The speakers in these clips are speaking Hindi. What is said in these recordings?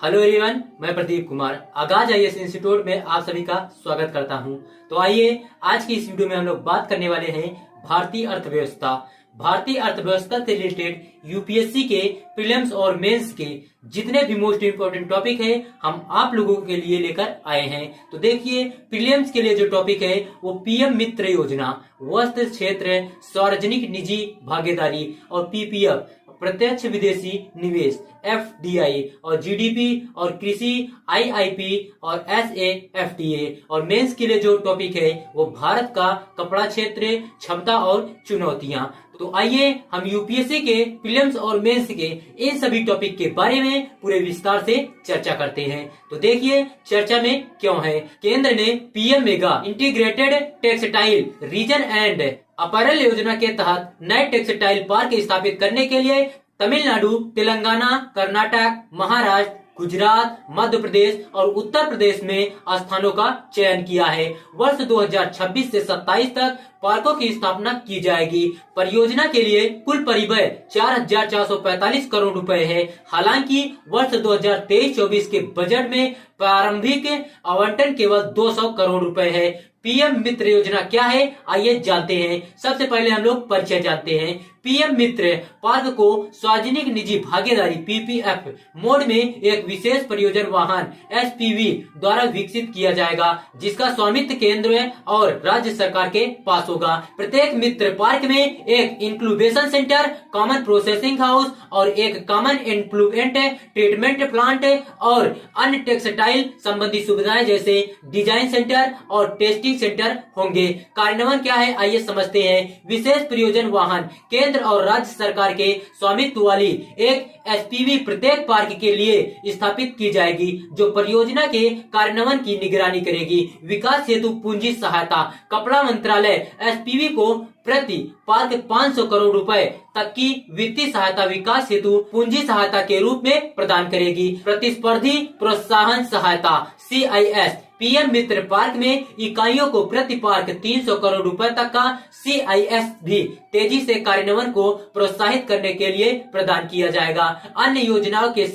हेलो एवरीवन, मैं प्रदीप कुमार आगाज आईएएस इंस्टीट्यूट में आप सभी का स्वागत करता हूं। तो आइए आज की इस वीडियो में हम लोग बात करने वाले हैं भारतीय अर्थव्यवस्था। भारतीय अर्थव्यवस्था से रिलेटेड यूपीएससी के प्रीलिम्स और मेंस के जितने भी मोस्ट इंपोर्टेंट टॉपिक है हम आप लोगों के लिए लेकर आए हैं। तो देखिए, प्रीलिम्स के लिए जो टॉपिक है वो पीएम मित्र योजना, वस्त्र क्षेत्र, सार्वजनिक निजी भागीदारी और पीपीएफ प्रत्यक्ष विदेशी निवेश एफडीआई और जीडीपी और कृषि आईआईपी और एसएएफटीए। और मेंस के लिए जो टॉपिक है वो भारत का कपड़ा क्षेत्र, क्षमता और चुनौतियां। तो आइए हम यूपीएससी के प्रीलिम्स और मेंस के इन सभी टॉपिक के बारे में पूरे विस्तार से चर्चा करते हैं। तो देखिए चर्चा में क्यों है। केंद्र ने PM mega integrated textile reason and apparel योजना के तहत नए टेक्सटाइल पार्क स्थापित करने के लिए तमिलनाडु, तेलंगाना, कर्नाटक, महाराष्ट्र, गुजरात, मध्य प्रदेश और उत्तर प्रदेश में स्थानों का चयन किया है। वर्ष 2026 से 27 तक पार्कों की स्थापना की जाएगी। परियोजना के लिए कुल परिव्यय 4,445 करोड़ रुपए है। हालांकि वर्ष 2023-24 के बजट में प्रारंभिक आवंटन केवल 200 करोड़ रुपए है। पीएम मित्र योजना क्या है, आइए जानते हैं। सबसे पहले हम लोग परिचय जानते हैं। पीएम मित्र पार्क को सार्वजनिक निजी भागीदारी पीपीएफ मोड में एक विशेष परियोजना वाहन एसपीवी द्वारा विकसित किया जाएगा, जिसका स्वामित्व केंद्र और राज्य सरकार के पास होगा। प्रत्येक मित्र पार्क में एक incubation centre, common processing house और एक कॉमन इन्फ्लुएंट ट्रीटमेंट प्लांट और अन्य टेक्सटाइल संबंधी सुविधाएं जैसे डिजाइन सेंटर और टेस्टिंग सेंटर होंगे। कार्यान्वयन क्या है, आइए समझते हैं। विशेष परियोजना वाहन केंद्र और राज्य सरकार के स्वामित्व वाली एक एसपीवी प्रत्येक पार्क के लिए स्थापित की जाएगी, जो परियोजना के कार्यान्वयन की निगरानी करेगी। विकास हेतु पूंजी सहायता, कपड़ा मंत्रालय एसपीवी को प्रति पार्क 500 करोड़ रुपए तक की वित्तीय सहायता विकास हेतु पूंजी सहायता के रूप में प्रदान करेगी। प्रतिस्पर्धी प्रोत्साहन सहायता CIS पीएम मित्र पार्क में इकाइयों को प्रति पार्क 300 करोड़ रुपए तक का CIS भी तेजी से कार्यान्वयन को प्रोत्साहित करने के लिए प्रदान किया जाएगा। अन्य योजनाओं के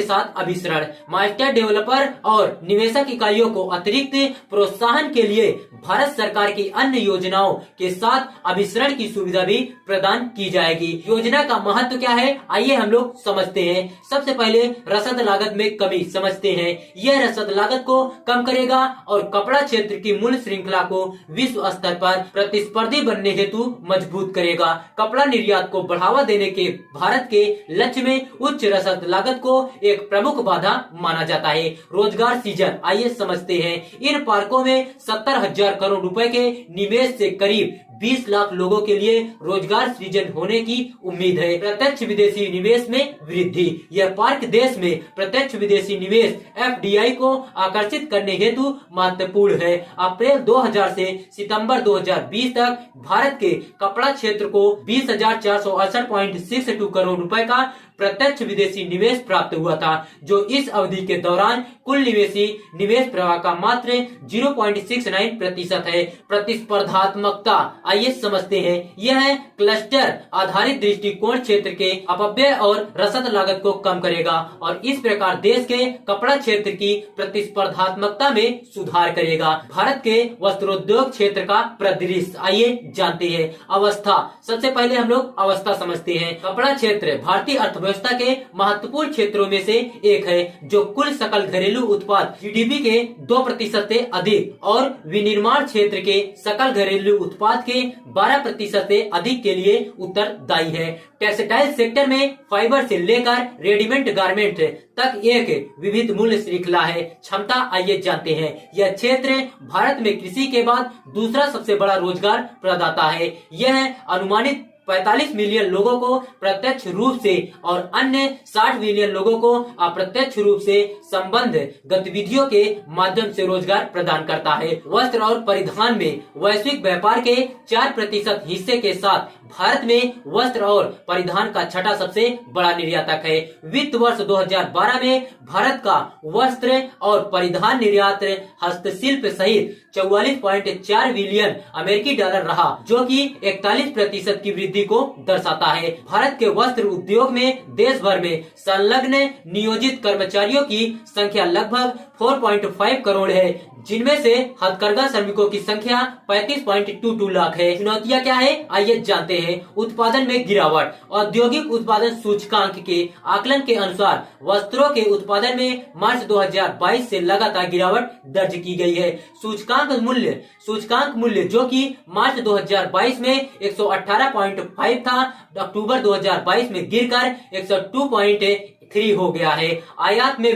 साथ अभिसरण मास्टर डेवलपर और निवेशक इकाइयों को अतिरिक्त प्रोत्साहन के लिए भारत सरकार की अन्य योजनाओं के साथ अभिसरण की सुविधा भी प्रदान की जाएगी। योजना का महत्व क्या है, आइए हम लोग समझते हैं। सबसे पहले रसद लागत में कमी समझते हैं। यह रसद लागत को कम करेगा और कपड़ा क्षेत्र की मूल्य श्रृंखला को विश्व स्तर पर प्रतिस्पर्धी बनने हेतु मजबूत करेगा। कपड़ा निर्यात को बढ़ावा देने के भारत के लक्ष्य में उच्च रसद लागत को एक प्रमुख बाधा माना जाता है। रोजगार सृजन, आइए समझते हैं। इन पार्कों में 70,000 करोड़ रुपए के निवेश से करीब 20 लाख लोगों के लिए रोजगार सृजन होने की उम्मीद है। प्रत्यक्ष विदेशी निवेश में वृद्धि, यह पार्क देश में प्रत्यक्ष विदेशी निवेश एफडीआई को आकर्षित करने हेतु महत्वपूर्ण है। अप्रैल 2000 से सितंबर 2020 तक भारत के कपड़ा क्षेत्र को 20,468.62 करोड़ रुपए का प्रत्यक्ष विदेशी निवेश प्राप्त हुआ था, जो इस अवधि के दौरान कुल निवेशी निवेश प्रवाह का मात्र 0.69% है। प्रतिस्पर्धात्मकता, आइए समझते हैं। यह क्लस्टर आधारित दृष्टिकोण क्षेत्र के अपव्यय और रसद लागत को कम करेगा और इस प्रकार देश के कपड़ा क्षेत्र की प्रतिस्पर्धात्मकता में सुधार करेगा। भारत के वस्त्रोद्योग क्षेत्र का परिदृश्य, आइए जानते हैं। अवस्था, सबसे पहले हम लोग अवस्था समझते हैं। कपड़ा क्षेत्र भारतीय अर्थव्यवस्था के महत्वपूर्ण क्षेत्रों में से एक है, जो कुल सकल घरेलू उत्पाद जीडीपी के 2% से अधिक और विनिर्माण क्षेत्र के सकल घरेलू उत्पाद के 12% से अधिक के लिए उत्तरदायी है। टेक्सटाइल सेक्टर में फाइबर से लेकर रेडीमेड गारमेंट तक एक विविध मूल्य श्रृंखला है। क्षमता, आइए जानते हैं। यह क्षेत्र भारत में कृषि के बाद दूसरा सबसे बड़ा रोजगार प्रदाता है। यह अनुमानित 45 मिलियन लोगों को प्रत्यक्ष रूप से और अन्य 60 मिलियन लोगों को अप्रत्यक्ष रूप से संबंध गतिविधियों के माध्यम से रोजगार प्रदान करता है। वस्त्र और परिधान में वैश्विक व्यापार के 4% हिस्से के साथ भारत में वस्त्र और परिधान का छठा सबसे बड़ा निर्यातक है। वित्त वर्ष 2012 में भारत का वस्त्र और परिधान निर्यात हस्तशिल्प सहित 44.4 बिलियन अमेरिकी डॉलर रहा, जो कि 41% की वृद्धि को दर्शाता है। भारत के वस्त्र उद्योग में देश भर में संलग्न नियोजित कर्मचारियों की संख्या लगभग 4.5 करोड़ है, जिनमें से हथकरघा श्रमिकों की संख्या 35.22 लाख है। चुनौतियां क्या है, आइए जानते हैं। उत्पादन में गिरावट। औद्योगिक उत्पादन सूचकांक के आकलन के अनुसार वस्त्रों के उत्पादन में मार्च 2022 से लगातार गिरावट दर्ज की गई है। सूचकांक मूल्य जो कि मार्च 2022 में 118.5 था, अक्टूबर 2022 में गिरकर 102.3 हो गया है। आयात में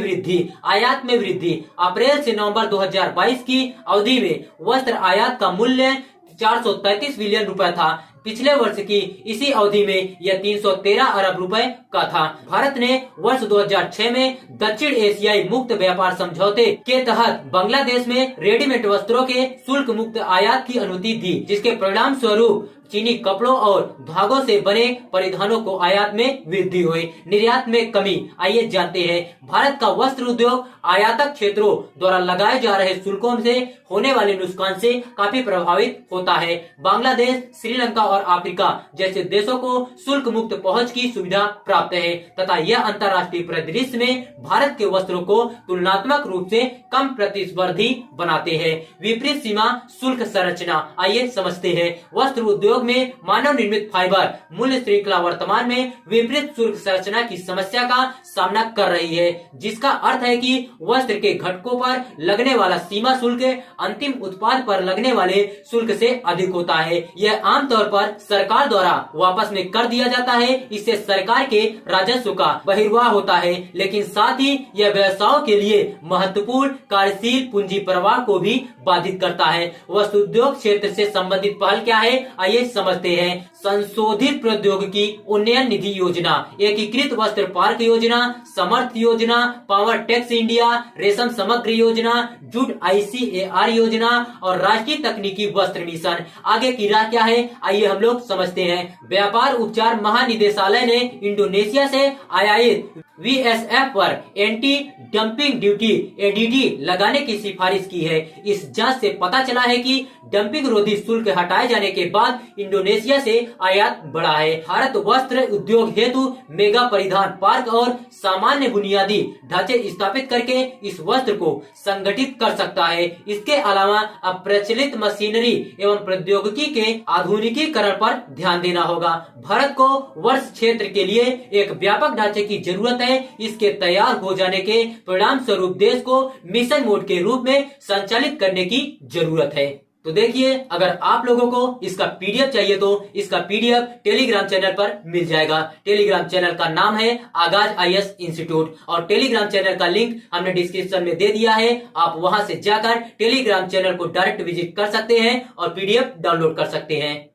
वृद्धि। अप्रैल से नवंबर 2022 की अवधि में वस्त्र आयात का मूल्य 433 बिलियन रुपए था। पिछले वर्ष की इसी अवधि में यह 313 अरब रुपए का था। भारत ने वर्ष 2006 में दक्षिण एशियाई मुक्त व्यापार समझौते के तहत बांग्लादेश में रेडीमेड वस्त्रों के शुल्क मुक्त आयात की अनुमति दी, जिसके परिणाम स्वरूप चीनी कपड़ों और धागों से बने परिधानों को आयात में वृद्धि हुई। निर्यात में कमी। आइए जानते हैं। भारत का वस्त्र उद्योग आयातक क्षेत्रों द्वारा लगाए जा रहे शुल्कों से होने वाले नुकसान से काफी प्रभावित होता है। बांग्लादेश, श्रीलंका और अफ्रीका जैसे देशों को शुल्क मुक्त पहुंच की सुविधा प्राप्त है तथा यह अंतर्राष्ट्रीय परिदृश्य में भारत के वस्त्रों को तुलनात्मक रूप से कम प्रतिस्पर्धी बनाते हैं। विपरीत सीमा शुल्क संरचना। आइए समझते हैं। वस्त्र उद्योग में मानव निर्मित फाइबर मूल्य श्रृंखला वर्तमान में विपरीत शुल्क संरचना की समस्या का सामना कर रही है, जिसका अर्थ है कि वस्त्र के घटकों पर लगने वाला सीमा शुल्क अंतिम उत्पाद पर लगने वाले शुल्क से अधिक होता है। यह आमतौर पर सरकार द्वारा वापस में कर दिया जाता है। इससे सरकार के राजस्व का बहिर्वाह होता है, लेकिन साथ ही यह व्यवसायों के लिए महत्वपूर्ण कार्यशील पूंजी प्रवाह को भी बाधित करता है। वस्त्र उद्योग क्षेत्र से संबंधित पहल क्या है, आइए समझते हैं। संशोधित प्रौद्योगिकी उन्नयन निधि योजना, एकीकृत वस्त्र पार्क योजना, समर्थ योजना, पावर टेक्स इंडिया, रेशम समग्र योजना, जूट ICAR योजना और राष्ट्रीय तकनीकी वस्त्र मिशन। आगे की राह क्या है, आइए हम लोग समझते हैं। व्यापार उपचार महानिदेशालय ने इंडोनेशिया से आयातित VSF पर एंटी डंपिंग ड्यूटी ADD लगाने की सिफारिश की है। इस जांच से पता चला है कि डंपिंग रोधी शुल्क हटाए जाने के बाद इंडोनेशिया से आयात बढ़ा है। भारत वस्त्र उद्योग हेतु मेगा परिधान पार्क और सामान्य बुनियादी ढांचे स्थापित करके इस वस्त्र को संगठित कर सकता है। इसके अलावा अब प्रचलित मशीनरी एवं प्रौद्योगिकी के आधुनिकीकरण पर ध्यान देना होगा। भारत को वस्त्र क्षेत्र के लिए एक व्यापक ढांचे की जरूरत है। इसके तैयार हो जाने के परिणाम स्वरूप देश को मिशन मोड के रूप में संचालित करने की जरूरत है। तो देखिए, अगर आप लोगों को इसका PDF चाहिए तो इसका PDF टेलीग्राम चैनल पर मिल जाएगा। टेलीग्राम चैनल का नाम है आगाज IAS इंस्टीट्यूट और टेलीग्राम चैनल का लिंक हमने डिस्क्रिप्शन में दे दिया है। आप वहां से जाकर टेलीग्राम चैनल को डायरेक्ट विजिट कर सकते हैं और PDF डाउनलोड कर सकते हैं।